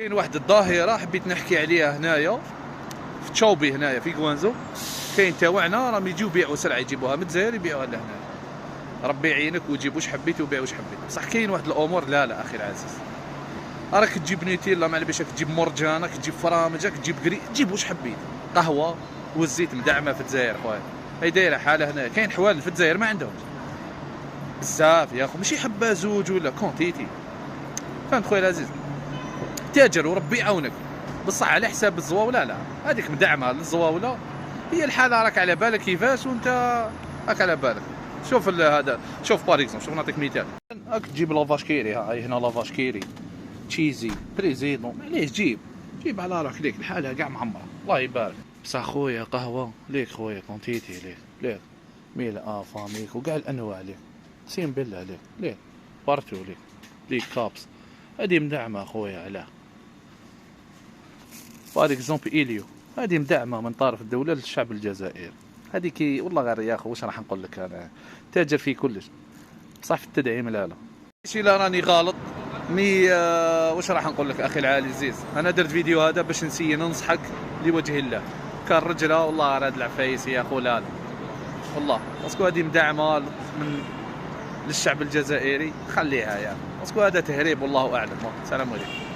كاين واحد الظاهره حبيت نحكي عليها هنايا في تشاوبي، هنايا في كوانزو. كاين تاوعنا راهم يجيو يبيعوا سلعه، يجيبوها من الجزائر يبيعوها لهنا. ربي يعينك وتجيب واش حبيت وبيع واش حبيت. بصح كاين واحد الامور لا اخي العزيز، راك تجيب نيتيلا مع البيشك، تجيب مرجانه، تجيب فرامجك، تجيب كري، تجيب واش حبيت. قهوه والزيت مدعمه في الجزائر خويا، هي دايره حاله هنا. كاين حوال في الجزائر ما عندهمش بزاف يا اخو، ماشي حبه زوج ولا كونتيتي. فهمت خويا العزيز؟ تاجر وربي يعاونك، بصح على حساب الزواوله. لا هذيك مدعمه للزواوله، هي الحاله راك على بالك كيفاش، وانت راك على بالك. شوف هذا، شوف باغ اكزومبل، شوف نعطيك مثال. راك تجيب لافاش كيري، هاي هنا لافاش كيري تشيزي بريزيدون، معليش جيب على راك ليك الحاله كاع معمره الله يبارك. بصح خويا قهوه ليك، خويا كونتيتي ليك ميل فاميك وكاع الانواع ليك، سيم بالله ليك بارتو ليك كابس. هادي مدعمه خويا علاه باغ اكزومبل إليو، هذه مدعمه من طرف الدوله للشعب الجزائري. هذه كي والله غير يا اخو واش راح نقول لك، انا تاجر في كلش، بصح في التدعيم لا. ماشي لا راني غلط مي واش راح نقول لك اخي العزيز، انا درت فيديو هذا باش نسيي ننصحك لوجه الله. كان رجله والله غير هاد العفايس يا اخو لا والله، باسكو هذه مدعمه من للشعب الجزائري، خليها يا باسكو هذا تهريب والله اعلم. السلام عليكم.